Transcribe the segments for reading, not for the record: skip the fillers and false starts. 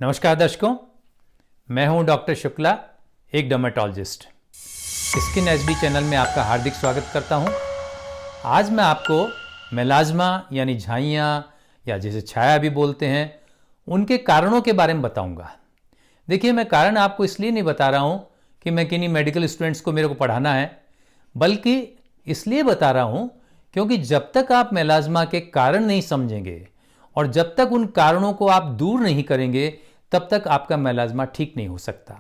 नमस्कार दर्शकों, मैं हूं डॉक्टर शुक्ला, एक डर्मेटोलॉजिस्ट। स्किन एचडी चैनल में आपका हार्दिक स्वागत करता हूं। आज मैं आपको मेलाज्मा यानी झाइयाँ या जिसे छाया भी बोलते हैं, उनके कारणों के बारे में बताऊंगा। देखिए, मैं कारण आपको इसलिए नहीं बता रहा हूं कि मैं किन्हीं मेडिकल स्टूडेंट्स को मेरे को पढ़ाना है, बल्कि इसलिए बता रहा हूं क्योंकि जब तक आप मेलाज्मा के कारण नहीं समझेंगे और जब तक उन कारणों को आप दूर नहीं करेंगे, तब तक आपका मेलाज्मा ठीक नहीं हो सकता।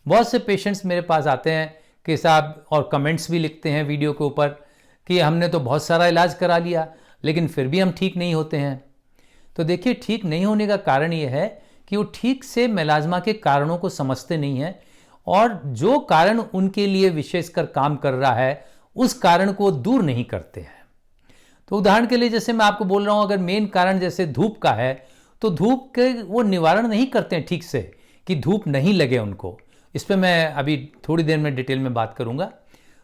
बहुत से पेशेंट्स मेरे पास आते हैं कि साहब, और कमेंट्स भी लिखते हैं वीडियो के ऊपर कि हमने तो बहुत सारा इलाज करा लिया लेकिन फिर भी हम ठीक नहीं होते हैं। तो देखिए, ठीक नहीं होने का कारण ये है कि वो ठीक से मेलाज्मा के कारणों को समझते नहीं हैं और जो कारण उनके लिए विशेषकर काम कर रहा है उस कारण को दूर नहीं करते हैं। तो उदाहरण के लिए जैसे मैं आपको बोल रहा हूँ, अगर मेन कारण जैसे धूप का है तो धूप के वो निवारण नहीं करते हैं ठीक से कि धूप नहीं लगे उनको। इस पर मैं अभी थोड़ी देर में डिटेल में बात करूंगा।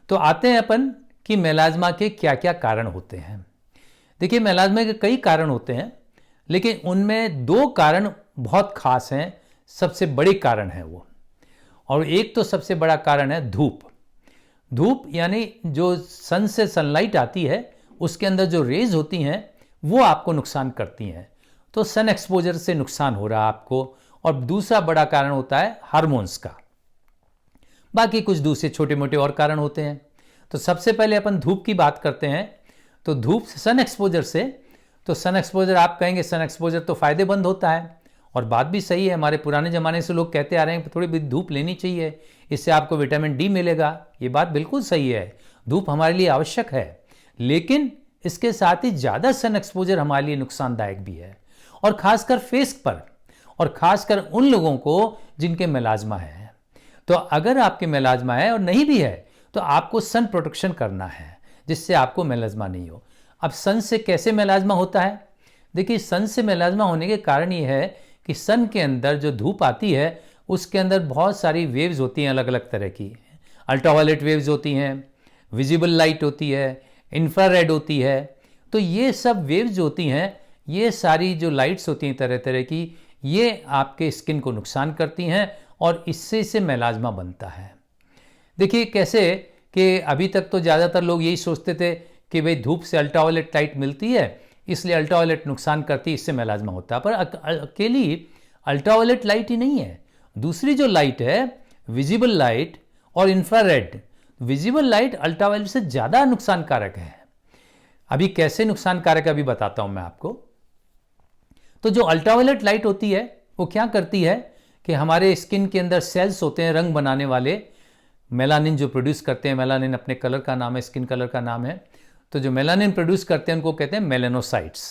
तो आते हैं अपन कि मेलाज्मा के क्या क्या कारण होते हैं। देखिए, मेलाज्मा के कई कारण होते हैं लेकिन उनमें दो कारण बहुत खास हैं, सबसे बड़े कारण हैं वो। और एक तो सबसे बड़ा कारण है धूप। धूप यानी जो सन से सनलाइट आती है उसके अंदर जो रेज होती हैं वो आपको नुकसान करती हैं। तो सन एक्सपोजर से नुकसान हो रहा है आपको। और दूसरा बड़ा कारण होता है हार्मोन्स का। बाकी कुछ दूसरे छोटे मोटे और कारण होते हैं। तो सबसे पहले अपन धूप की बात करते हैं। तो धूप सन एक्सपोजर से, तो सन एक्सपोजर आप कहेंगे सन एक्सपोजर तो फायदेमंद होता है, और बात भी सही है। हमारे पुराने ज़माने से लोग कहते आ रहे हैं थोड़ी भी धूप लेनी चाहिए, इससे आपको विटामिन डी मिलेगा। ये बात बिल्कुल सही है, धूप हमारे लिए आवश्यक है। लेकिन इसके साथ ही ज़्यादा सन एक्सपोजर हमारे लिए नुकसानदायक भी है, और खासकर फेस पर, और खासकर उन लोगों को जिनके मेलाज्मा है। तो अगर आपके मेलाज्मा है और नहीं भी है तो आपको सन प्रोटेक्शन करना है जिससे आपको मेलाज्मा नहीं हो। अब सन से कैसे मेलाज्मा होता है? देखिए, सन से मेलाज्मा होने के कारण ये है कि सन के अंदर जो धूप आती है उसके अंदर बहुत सारी वेव्स होती हैं, अलग अलग तरह की। अल्ट्रावायलेट वेव्स होती हैं, विजिबल लाइट होती है, इंफ्रारेड होती है। तो ये सब वेव्स जो होती हैं, ये सारी जो लाइट्स होती हैं तरह तरह की, ये आपके स्किन को नुकसान करती हैं और इससे मेलाज्मा बनता है। देखिए कैसे कि अभी तक तो ज़्यादातर लोग यही सोचते थे कि भाई धूप से अल्ट्रावायलेट लाइट मिलती है इसलिए अल्ट्रावायलेट नुकसान करती है, इससे मेलाज्मा होता है। पर अकेली अल्ट्रावायलेट लाइट ही नहीं है, दूसरी जो लाइट है विजिबल लाइट और इंफ्रारेड। विजिबल लाइट अल्ट्रावायलेट से ज़्यादा नुकसानकारक है। अभी कैसे नुकसानकारक अभी बताता हूं मैं आपको। तो जो अल्ट्रावायलेट लाइट होती है वो क्या करती है कि हमारे स्किन के अंदर सेल्स होते हैं रंग बनाने वाले, मेलानिन जो प्रोड्यूस करते हैं। मेलानिन अपने कलर का नाम है, स्किन कलर का नाम है। तो जो मेलानिन प्रोड्यूस करते हैं उनको कहते हैं मेलानोसाइट्स।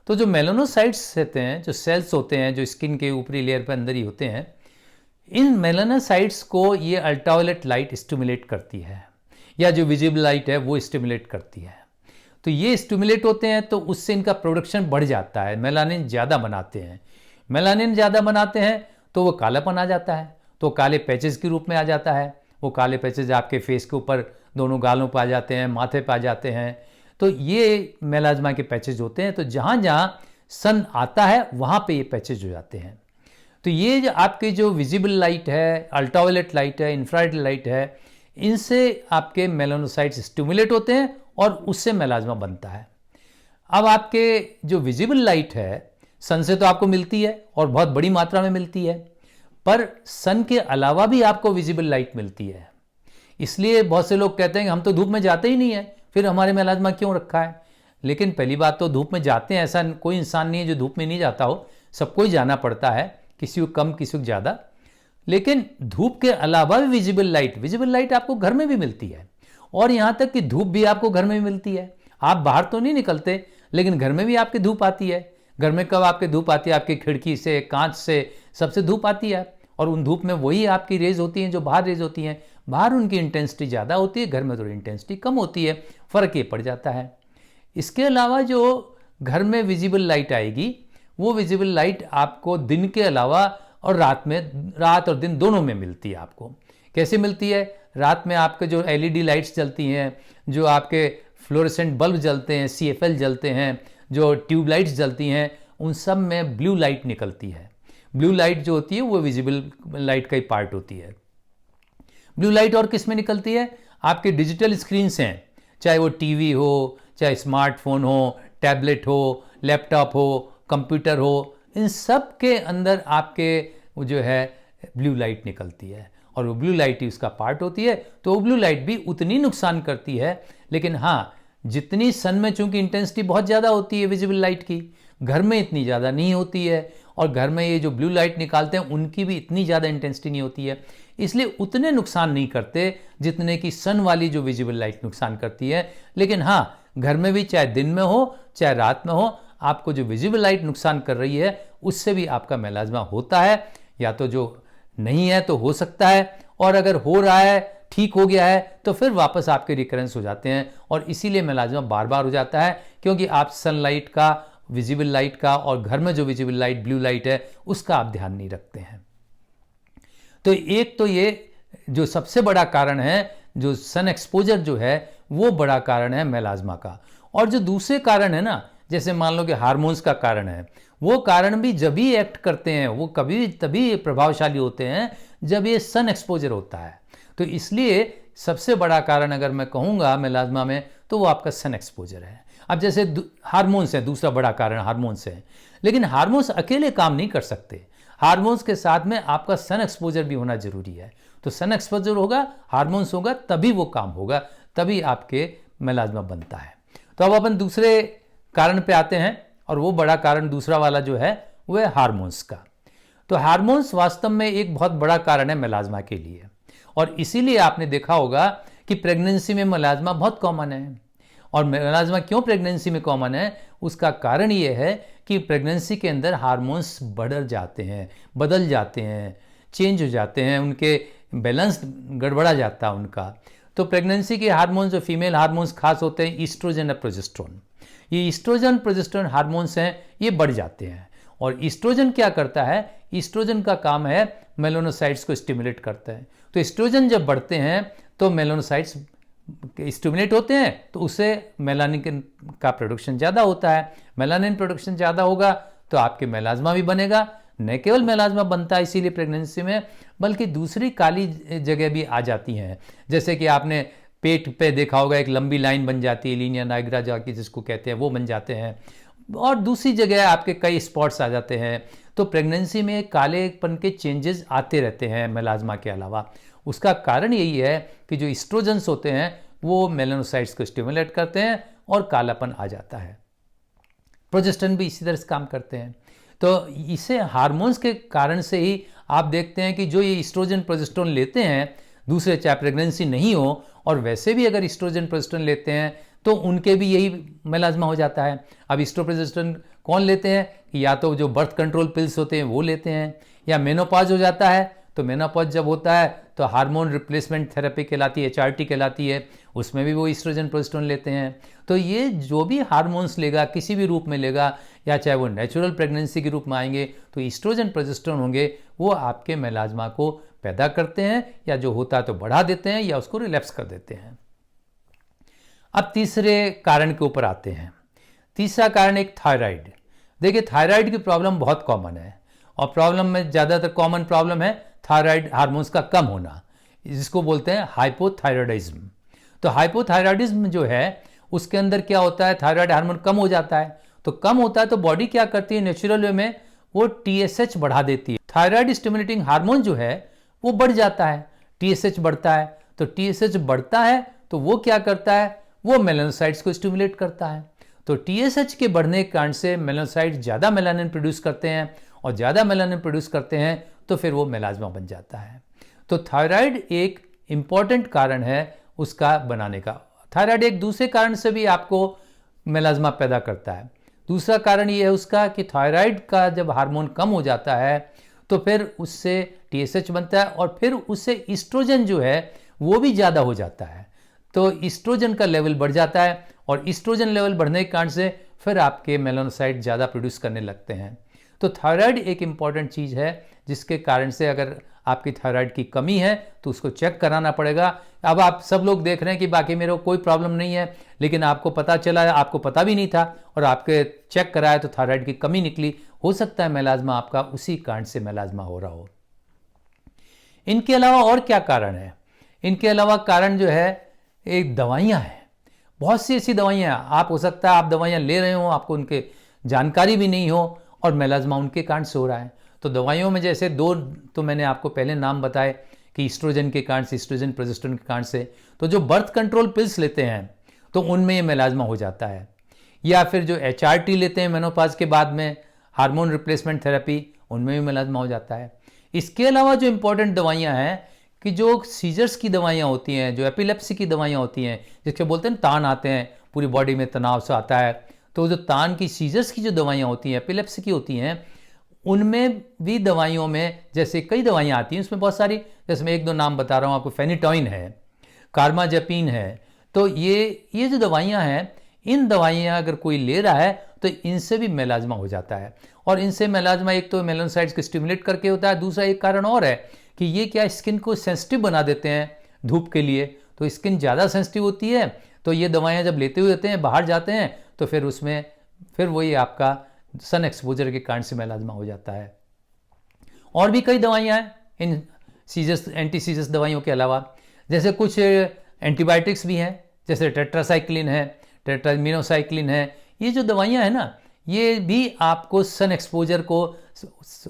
तो जो मेलानोसाइट्स रहते हैं, जो सेल्स होते हैं जो स्किन के ऊपरी लेयर पर अंदर ही होते हैं, इन मेलानोसाइट्स को ये अल्ट्रावायलेट लाइट स्टिमुलेट करती है, या जो विजिबल लाइट है वो स्टिमुलेट करती है। तो ये स्टिमुलेट होते हैं तो उससे इनका प्रोडक्शन बढ़ जाता है, मेलानिन ज़्यादा बनाते हैं। मेलानिन ज़्यादा बनाते हैं तो वो कालापन आ जाता है, तो काले पैचेस के रूप में आ जाता है। वो काले पैचेस आपके फेस के ऊपर, दोनों गालों पर आ जाते हैं, माथे पर आ जाते हैं। तो ये मेलाज्मा के पैचेज होते हैं। तो जहाँ जहाँ सन आता है वहाँ पे ये पैचेज हो जाते हैं। तो ये जो आपके जो विजिबल लाइट है, अल्ट्रावायलेट लाइट है, इंफ्रारेड लाइट है, इनसे आपके मेलानोसाइट्स स्टिमुलेट होते हैं और उससे मेलाज्मा बनता है। अब आपके जो विजिबल लाइट है सन से तो आपको मिलती है और बहुत बड़ी मात्रा में मिलती है, पर सन के अलावा भी आपको विजिबल लाइट मिलती है। इसलिए बहुत से लोग कहते हैं कि हम तो धूप में जाते ही नहीं है, फिर हमारे मेलाज्मा क्यों रखा है। लेकिन पहली बात तो धूप में जाते हैं, ऐसा कोई इंसान नहीं है जो धूप में नहीं जाता हो, सबको ही जाना पड़ता है, किसी को कम किसी को ज़्यादा। लेकिन धूप के अलावा भी विजिबल लाइट आपको घर में भी मिलती है, और यहाँ तक कि धूप भी आपको घर में भी मिलती है। आप बाहर तो नहीं निकलते लेकिन घर में भी आपकी धूप आती है। घर में कब आपकी धूप आती है? आपकी खिड़की से, कांच से, सबसे धूप आती है, और उन धूप में वही आपकी रेज होती हैं जो बाहर रेज होती हैं। बाहर उनकी इंटेंसिटी ज़्यादा होती है, घर में थोड़ी इंटेंसिटी कम होती है, फ़र्क ये पड़ जाता है। इसके अलावा जो घर में विजिबल लाइट आएगी, वो विजिबल लाइट आपको दिन के अलावा और रात और दिन दोनों में मिलती है। आपको कैसे मिलती है? रात में आपके जो एलईडी लाइट्स जलती हैं, जो आपके फ्लोरेसेंट बल्ब जलते हैं, सीएफएल जलते हैं, जो ट्यूबलाइट्स जलती हैं, उन सब में ब्लू लाइट निकलती है। ब्लू लाइट जो होती है वो विजिबल लाइट का ही पार्ट होती है। ब्लू लाइट और किस में निकलती है? आपके डिजिटल स्क्रीन से हैं, चाहे वो टीवी हो, चाहे स्मार्टफोन हो, टैबलेट हो, लैपटॉप हो, कंप्यूटर हो, इन सब के अंदर आपके वो जो है ब्लू लाइट निकलती है और वो ब्लू लाइट ही उसका पार्ट होती है। तो वो ब्लू लाइट भी उतनी नुकसान करती है, लेकिन हाँ, जितनी सन में चूंकि इंटेंसिटी बहुत ज़्यादा होती है विजिबल लाइट की, घर में इतनी ज़्यादा नहीं होती है, और घर में ये जो ब्लू लाइट निकालते हैं उनकी भी इतनी ज़्यादा इंटेंसिटी नहीं होती है, इसलिए उतने नुकसान नहीं करते जितने कि सन वाली जो विजिबल लाइट नुकसान करती है। लेकिन हाँ, घर में भी चाहे दिन में हो चाहे रात में हो, आपको जो विजिबल लाइट नुकसान कर रही है उससे भी आपका मेलाज्मा होता है, या तो जो नहीं है तो हो सकता है, और अगर हो रहा है, ठीक हो गया है, तो फिर वापस आपके रिकरेंस हो जाते हैं, और इसीलिए मेलाज्मा बार बार हो जाता है, क्योंकि आप सनलाइट का, विजिबल लाइट का, और घर में जो विजिबल लाइट ब्लू लाइट है उसका आप ध्यान नहीं रखते हैं। तो एक तो ये जो सबसे बड़ा कारण है, जो सन एक्सपोजर जो है वो बड़ा कारण है मेलाज्मा का। और जो दूसरे कारण है ना, जैसे मान लो कि हार्मोन्स का कारण है, वो कारण भी जब भी एक्ट करते हैं, वो कभी तभी प्रभावशाली होते हैं जब ये सन एक्सपोजर होता है। तो इसलिए सबसे बड़ा कारण अगर मैं कहूँगा मेलाज्मा में, तो वो आपका सन एक्सपोजर है। अब जैसे हार्मोन्स है, दूसरा बड़ा कारण हार्मोन्स है, लेकिन हार्मोन्स अकेले काम नहीं कर सकते, हार्मोन्स के साथ में आपका सन एक्सपोजर भी होना जरूरी है। तो सन एक्सपोजर होगा, हार्मोन्स होगा, तभी वो काम होगा, तभी आपके मेलाज्मा बनता है। तो अब अपन दूसरे कारण पे आते हैं, और वो बड़ा कारण दूसरा वाला जो है वो है हार्मोन्स का। तो हार्मोन्स वास्तव में एक बहुत बड़ा कारण है मेलाज्मा के लिए, और इसीलिए आपने देखा होगा कि प्रेगनेंसी में मेलाज्मा बहुत कॉमन है। और मेलाज्मा क्यों प्रेगनेंसी में कॉमन है, उसका कारण ये है कि प्रेगनेंसी के अंदर हार्मोन्स बढ़ जाते हैं, बदल जाते हैं, चेंज हो जाते हैं, उनके बैलेंस गड़बड़ा जाता है उनका। तो प्रेगनेंसी के हार्मोन्स जो फीमेल हार्मोन्स खास होते हैं ईस्ट्रोजन और प्रोजेस्टेरोन, ये ईस्ट्रोजन प्रोजेस्टेरोन हार्मोन्स हैं, ये बढ़ जाते हैं। और ईस्ट्रोजन क्या करता है, ईस्ट्रोजन का काम है मेलानोसाइट्स को स्टिमुलेट करता है। तो ईस्ट्रोजन जब बढ़ते हैं तो मेलानोसाइट्स स्टिमुलेट होते हैं, तो उससे मेलानिन का प्रोडक्शन ज़्यादा होता है। मेलानिन प्रोडक्शन ज़्यादा होगा तो आपके मेलाज्मा भी बनेगा। न केवल मेलाज्मा बनता है इसीलिए प्रेगनेंसी में, बल्कि दूसरी काली जगह भी आ जाती हैं, जैसे कि आपने पेट पे देखा होगा एक लंबी लाइन बन जाती है, लीनिया नाइग्रा जाके जिसको कहते हैं, वो बन जाते हैं, और दूसरी जगह आपके कई स्पॉट्स आ जाते हैं। तो प्रेगनेंसी में कालेपन के चेंजेस आते रहते हैं मेलाज्मा के अलावा। उसका कारण यही है कि जो ईस्ट्रोजन्स होते हैं वो मेलानोसाइट्स को स्टिमुलेट करते हैं और कालापन आ जाता है। प्रोजेस्टेरोन भी इसी तरह से काम करते हैं। तो इसे हार्मोन्स के कारण से ही आप देखते हैं कि जो ये ईस्ट्रोजन प्रोजेस्टेरोन लेते हैं, दूसरे चाहे प्रेगनेंसी नहीं हो और वैसे भी अगर ईस्ट्रोजन प्रोजेस्टेरोन लेते हैं तो उनके भी यही मेलाज्मा हो जाता है। अब ईस्ट्रोप्रोजेस्टेरोन कौन लेते हैं, या तो जो बर्थ कंट्रोल पिल्स होते हैं वो लेते हैं, या मेनोपॉज हो जाता है, तो मेनोपॉज जब होता है तो हार्मोन रिप्लेसमेंट थेरेपी कहलाती है, HRT कहलाती है, उसमें भी वो ईस्ट्रोजन प्रोजेस्टेरोन लेते हैं। तो ये जो भी हार्मोन्स लेगा किसी भी रूप में लेगा, या चाहे वो नेचुरल प्रेगनेंसी के रूप में आएंगे, तो ईस्ट्रोजन प्रोजेस्टेरोन होंगे, वो आपके मेलाज्मा को पैदा करते हैं, या जो होता है तो बढ़ा देते हैं या उसको रिलैप्स कर देते हैं। अब तीसरे कारण के ऊपर आते हैं। तीसरा कारण एक थायराइड। देखिए, थायराइड की प्रॉब्लम बहुत कॉमन है, और प्रॉब्लम में ज़्यादातर कॉमन प्रॉब्लम है थायराइड हार्मोन्स का कम होना, जिसको बोलते हैं हाइपोथायराइडिज्म। तो हाइपोथायराइडिज्म जो है उसके अंदर क्या होता है, थायराइड हार्मोन कम हो जाता है। तो कम होता है तो बॉडी क्या करती है, नेचुरल वे में वो TSH बढ़ा देती है। थायराइड स्टिमुलेटिंग हार्मोन जो है वो बढ़ जाता है, TSH बढ़ता है। तो TSH बढ़ता है तो वो क्या करता है, वो मेलानोसाइट्स को स्टिमुलेट करता है। तो TSH के बढ़ने के कारण से मेलानोसाइट ज़्यादा मेलानिन प्रोड्यूस करते हैं, और ज़्यादा मेलानिन प्रोड्यूस करते हैं तो फिर वो मेलाज्मा बन जाता है। तो थायराइड एक इम्पॉर्टेंट कारण है उसका बनाने का। थायराइड एक दूसरे कारण से भी आपको मेलाज्मा पैदा करता है। दूसरा कारण ये है उसका कि थायराइड का जब हार्मोन कम हो जाता है तो फिर उससे TSH बनता है, और फिर उससे ईस्ट्रोजन जो है वो भी ज़्यादा हो जाता है। तो ईस्ट्रोजन का लेवल बढ़ जाता है, और ईस्ट्रोजन लेवल बढ़ने के कारण से फिर आपके मेलानोसाइट ज़्यादा प्रोड्यूस करने लगते हैं। तो थायराइड एक इम्पॉर्टेंट चीज़ है जिसके कारण से अगर आपकी थायराइड की कमी है तो उसको चेक कराना पड़ेगा। अब आप सब लोग देख रहे हैं कि बाकी मेरे को कोई प्रॉब्लम नहीं है, लेकिन आपको पता चला, आपको पता भी नहीं था और आपके चेक कराया तो थायराइड की कमी निकली। हो सकता है मेलाज्मा आपका उसी कारण से मेलाज्मा हो रहा हो। इनके अलावा और क्या कारण है? इनके अलावा कारण जो है एक दवाइयाँ हैं। बहुत सी ऐसी दवाइयाँ आप, हो सकता है आप दवाइयाँ ले रहे हो, आपको उनके जानकारी भी नहीं हो और मेलाज्मा उनके कारण से हो रहा है। तो दवाइयों में जैसे दो तो मैंने आपको पहले नाम बताए कि ईस्ट्रोजन के कारण से, ईस्ट्रोजन प्रोजेस्टेरोन के कारण से। तो जो बर्थ कंट्रोल पिल्स लेते हैं तो उनमें ये मेलाज्मा हो जाता है, या फिर जो HRT लेते हैं मेनोपॉज के बाद में, हार्मोन रिप्लेसमेंट थेरेपी, उनमें भी मेलाज्मा हो जाता है। इसके अलावा जो इंपॉर्टेंट दवाइयाँ हैं कि जो सीजर्स की दवाइयाँ होती हैं, जो एपिलेप्सी की दवाइयाँ होती हैं, जिसके बोलते हैं तान आते हैं, पूरी बॉडी में तनाव से आता है, तो जो तान की, सीजर्स की जो दवाइयाँ होती हैं, एपिलेप्सी की होती हैं, उनमें भी दवाइयों में जैसे कई दवाइयाँ आती हैं, उसमें बहुत सारी, जैसे मैं एक दो नाम बता रहा हूँ आपको, फेनिटॉइन है, कार्माजेपिन है। तो ये जो दवाइयाँ हैं, इन दवाइयाँ अगर कोई ले रहा है तो इनसे भी मेलाज्मा हो जाता है। और इनसे मेलाज्मा एक तो मेलानोसाइट्स को स्टिमुलेट करके होता है, दूसरा एक कारण और है कि ये क्या, स्किन को सेंसिटिव बना देते हैं धूप के लिए। तो स्किन ज़्यादा सेंसिटिव होती है, तो ये दवाइयाँ जब लेते हुए होते हैं, बाहर जाते हैं, तो फिर उसमें फिर वही आपका सन एक्सपोजर के कारण से मेलाज्मा हो जाता है। और भी कई दवाइयाँ हैं इन सीजस, एंटी सीजस दवाइयों के अलावा, जैसे कुछ एंटीबायोटिक्स भी हैं, जैसे टेट्रासाइक्लिन है, टेट्रामिनोसाइक्लिन है। ये जो दवाइयाँ हैं ना, ये भी आपको सन एक्सपोजर को,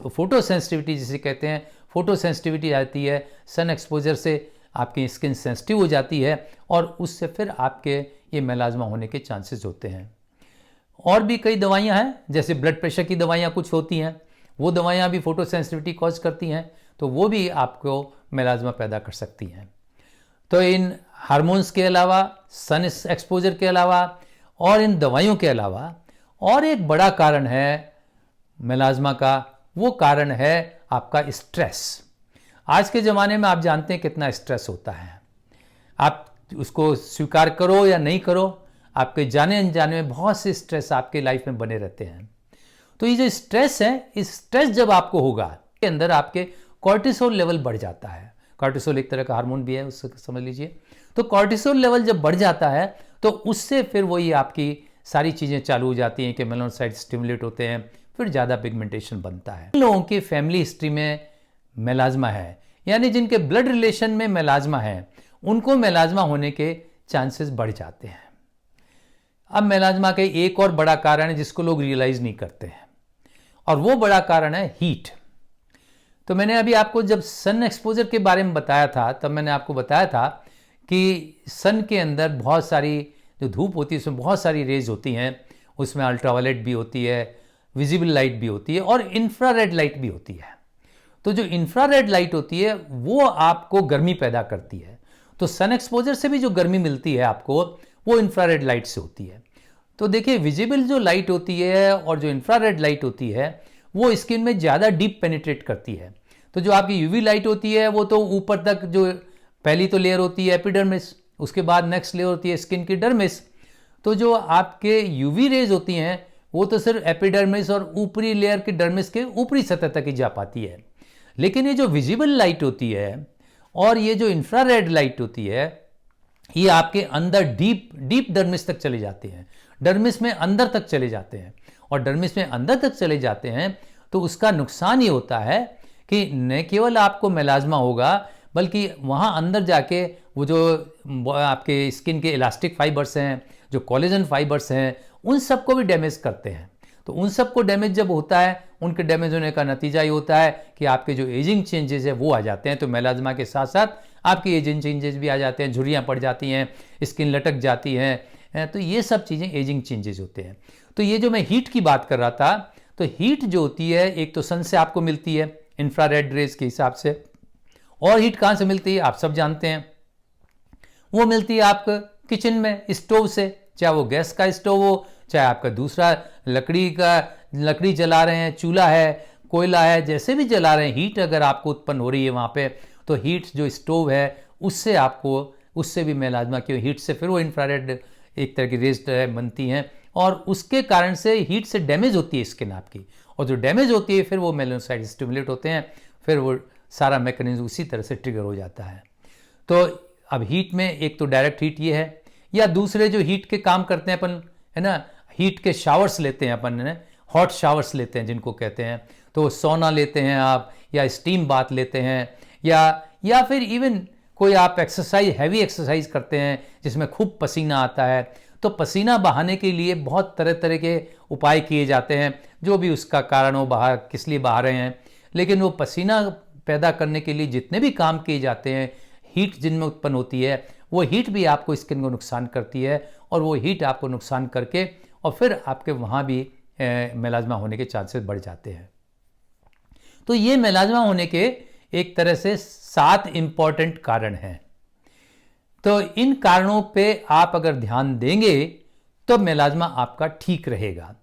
फोटो सेंसिटिविटी जिसे कहते हैं, फोटो सेंसिटिविटी आती है, सन एक्सपोजर से आपकी स्किन सेंसिटिव हो जाती है और उससे फिर आपके ये मेलाज्मा होने के चांसेस होते हैं। और भी कई दवाइयाँ हैं, जैसे ब्लड प्रेशर की दवाइयाँ कुछ होती हैं, वो दवाइयाँ भी फोटो सेंसिटिविटी कॉज करती हैं, तो वो भी आपको मेलाज्मा पैदा कर सकती हैं। तो इन हार्मोन्स के अलावा, सन एक्सपोजर के अलावा और इन दवाइयों के अलावा और एक बड़ा कारण है मेलाज्मा का, वो कारण है आपका स्ट्रेस। आज के ज़माने में आप जानते हैं कितना स्ट्रेस होता है, आप उसको स्वीकार करो या नहीं करो, आपके जाने अनजाने में बहुत से स्ट्रेस आपके लाइफ में बने रहते हैं। तो ये जो स्ट्रेस है, इस स्ट्रेस जब आपको होगा, के अंदर आपके कॉर्टिसोल लेवल बढ़ जाता है। कॉर्टिसोल एक तरह का हार्मोन भी है, उससे समझ लीजिए। तो कॉर्टिसोल लेवल जब बढ़ जाता है तो उससे फिर वही आपकी सारी चीज़ें चालू हो जाती हैं कि मेलानोसाइट्स स्टिमुलेट होते हैं, फिर ज़्यादा पिगमेंटेशन बनता है। लोगों की फैमिली हिस्ट्री में मेलाज्मा है, यानी जिनके ब्लड रिलेशन में मेलाज्मा है, उनको मेलाज्मा होने के चांसेस बढ़ जाते हैं। अब मेलाज्मा का एक और बड़ा कारण है जिसको लोग रियलाइज नहीं करते हैं, और वो बड़ा कारण है हीट। तो मैंने अभी आपको जब सन एक्सपोजर के बारे में बताया था, तब मैंने आपको बताया था कि सन के अंदर बहुत सारी जो धूप होती है उसमें बहुत सारी रेज होती हैं, उसमें अल्ट्रावायलेट भी होती है, विजिबल लाइट भी होती है और इंफ्रारेड लाइट भी होती है। तो जो इंफ्रारेड लाइट होती है वो आपको गर्मी पैदा करती है। तो सन एक्सपोजर से भी जो गर्मी मिलती है आपको, वो इंफ्रारेड लाइट से होती है। तो देखिए, विजिबल जो लाइट होती है और जो इंफ्रारेड लाइट होती है वो स्किन में ज़्यादा डीप पेनिट्रेट करती है। तो जो आपकी यूवी लाइट होती है वो तो ऊपर तक, जो पहली तो लेयर होती है एपिडर्मिस, उसके बाद नेक्स्ट लेयर होती है स्किन की डर्मिस। तो जो आपके यूवी रेज होती हैं वो तो सिर्फ एपिडर्मिस और ऊपरी लेयर की डर्मिस के ऊपरी सतह तक ही जा पाती है। लेकिन ये जो विजिबल लाइट होती है और ये जो इंफ्रारेड लाइट होती है, ये आपके अंदर डीप डर्मिस तक चले जाते हैं, डर्मिस में अंदर तक चले जाते हैं। और डर्मिस में अंदर तक चले जाते हैं तो उसका नुकसान ये होता है कि न केवल आपको मेलाज्मा होगा, बल्कि वहाँ अंदर जाके वो जो आपके स्किन के इलास्टिक फाइबर्स हैं, जो कोलेजन फाइबर्स हैं, उन सबको भी डैमेज करते हैं। तो उन सबको डैमेज जब होता है, उनके डैमेज होने का नतीजा ये होता है कि आपके जो एजिंग चेंजेस है वो आ जाते हैं। तो मेलाज्मा के साथ साथ आपकी एजिंग चेंजेस भी आ जाते हैं, झुर्रियाँ पड़ जाती हैं, स्किन लटक जाती हैं। तो ये सब चीज़ें एजिंग चेंजेस होते हैं। तो ये जो मैं हीट की बात कर रहा था, तो हीट जो होती है एक तो सन से आपको मिलती है इंफ्रारेड रेज के हिसाब से, और हीट कहाँ से मिलती है आप सब जानते हैं, वो मिलती है आपको किचन में स्टोव से, चाहे वो गैस का स्टोव हो, चाहे आपका दूसरा लकड़ी जला रहे हैं, चूल्हा है, कोयला है, जैसे भी जला रहे हैं, हीट अगर आपको उत्पन्न हो रही है वहाँ पे, तो हीट जो स्टोव है उससे आपको, उससे भी मेलाज्मा की हीट से फिर वो इंफ्रारेड एक तरह की रेज बनती हैं और उसके कारण से हीट से डैमेज होती है स्किन आपकी, और जो डैमेज होती है फिर वो मेलानोसाइट्स स्टिमुलेट होते हैं, फिर वो सारा मैकेनिज्म उसी तरह से ट्रिगर हो जाता है। तो अब हीट में एक तो डायरेक्ट हीट ये है, या दूसरे जो हीट के काम करते हैं अपन, है ना, हीट के शावर्स लेते हैं अपन, है हॉट शावर्स लेते हैं जिनको कहते हैं, तो सोना लेते हैं आप, या स्टीम बाथ लेते हैं, या फिर इवन कोई आप एक्सरसाइज, हैवी एक्सरसाइज करते हैं जिसमें खूब पसीना आता है, तो पसीना बहाने के लिए बहुत तरह तरह के उपाय किए जाते हैं, जो भी उसका कारण हो, बाहर किस लिए बहा रहे हैं, लेकिन वो पसीना पैदा करने के लिए जितने भी काम किए जाते हैं, हीट जिनमें उत्पन्न होती है, वो हीट भी आपको स्किन को नुकसान करती है, और वो हीट आपको नुकसान करके और फिर आपके वहाँ भी मेलाज्मा होने के चांसेस बढ़ जाते हैं। तो ये मेलाज्मा होने के एक तरह से 7 इंपॉर्टेंट कारण हैं। तो इन कारणों पे आप अगर ध्यान देंगे तो मेलाज्मा आपका ठीक रहेगा।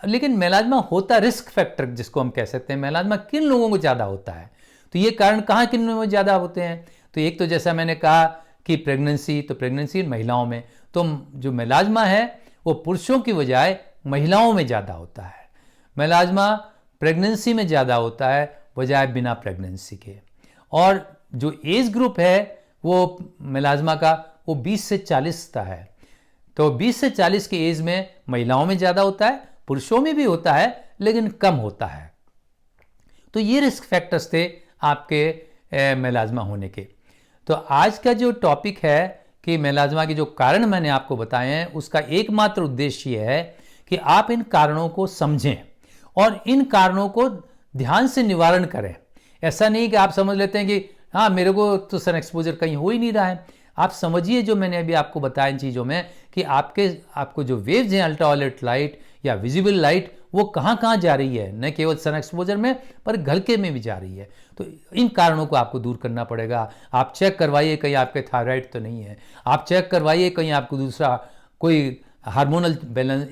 लेकिन मेलाज्मा होता रिस्क फैक्टर जिसको हम कह सकते हैं, मेलाज्मा किन लोगों को ज़्यादा होता है, तो ये कारण कहाँ किन लोगों में ज़्यादा होते हैं। तो एक तो जैसा मैंने कहा कि प्रेगनेंसी, तो प्रेगनेंसी महिलाओं में, तो जो मेलाज्मा है वो पुरुषों की बजाय महिलाओं में ज़्यादा होता है। मेलाज्मा प्रेगनेंसी में ज़्यादा होता है बजाय बिना प्रेगनेंसी के। और जो एज ग्रुप है वो मेलाज्मा का, वो 20 से 40 का है। तो 20 से 40 की एज में महिलाओं में ज़्यादा होता है, पुरुषों में भी होता है लेकिन कम होता है। तो ये रिस्क फैक्टर्स थे आपके मेलाज्मा होने के। तो आज का जो टॉपिक है कि मेलाज्मा के जो कारण मैंने आपको बताए हैं, उसका एकमात्र उद्देश्य ये है कि आप इन कारणों को समझें और इन कारणों को ध्यान से निवारण करें। ऐसा नहीं कि आप समझ लेते हैं कि हाँ मेरे को तो सन एक्सपोजर कहीं हो ही नहीं रहा है। आप समझिए जो मैंने अभी आपको बताया इन चीज़ों में कि आपको जो वेव्स हैं अल्ट्रावायलेट लाइट या विजिबल लाइट, वो कहाँ कहाँ जा रही है, न केवल सन एक्सपोजर में पर हल्के में भी जा रही है। तो इन कारणों को आपको दूर करना पड़ेगा। आप चेक करवाइए कहीं आपके थायराइड तो नहीं है, आप चेक करवाइए कहीं आपको दूसरा कोई हार्मोनल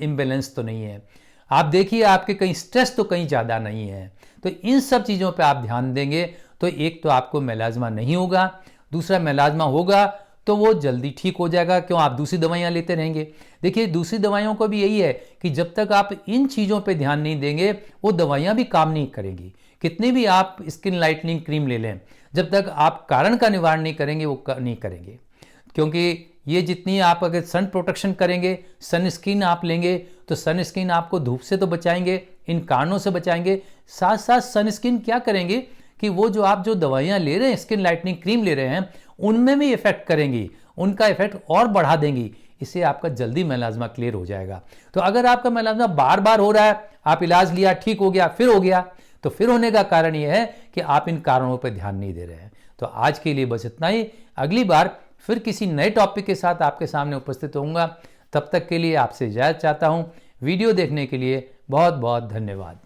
इम्बैलेंस तो नहीं है, आप देखिए आपके कहीं स्ट्रेस तो कहीं ज़्यादा नहीं है। तो इन सब चीज़ों पे आप ध्यान देंगे तो एक तो आपको मेलाज्मा नहीं होगा, दूसरा मेलाज्मा होगा तो वो जल्दी ठीक हो जाएगा। क्यों, आप दूसरी दवाइयाँ लेते रहेंगे। देखिए दूसरी दवाइयों को भी यही है कि जब तक आप इन चीज़ों पे ध्यान नहीं देंगे वो दवाइयाँ भी काम नहीं करेंगी। कितनी भी आप स्किन लाइटनिंग क्रीम ले लें, जब तक आप कारण का निवारण नहीं करेंगे वो नहीं करेंगे। क्योंकि ये जितनी आप अगर सन प्रोटेक्शन करेंगे, सन स्क्रीन आप लेंगे, तो सन स्क्रीन आपको धूप से तो बचाएंगे, इन कारणों से बचाएंगे, साथ साथ सन स्क्रीन क्या करेंगे कि वो जो दवाइयाँ ले रहे हैं, स्किन लाइटनिंग क्रीम ले रहे हैं, उनमें भी इफेक्ट करेंगी, उनका इफेक्ट और बढ़ा देंगी। इससे आपका जल्दी मेलाज्मा क्लियर हो जाएगा। तो अगर आपका मेलाज्मा बार बार हो रहा है, आप इलाज लिया, ठीक हो गया, फिर हो गया, तो फिर होने का कारण यह है कि आप इन कारणों पर ध्यान नहीं दे रहे हैं। तो आज के लिए बस इतना ही। अगली बार फिर किसी नए टॉपिक के साथ आपके सामने उपस्थित होऊंगा। तब तक के लिए आपसे इजाज़त चाहता हूं। वीडियो देखने के लिए बहुत बहुत धन्यवाद।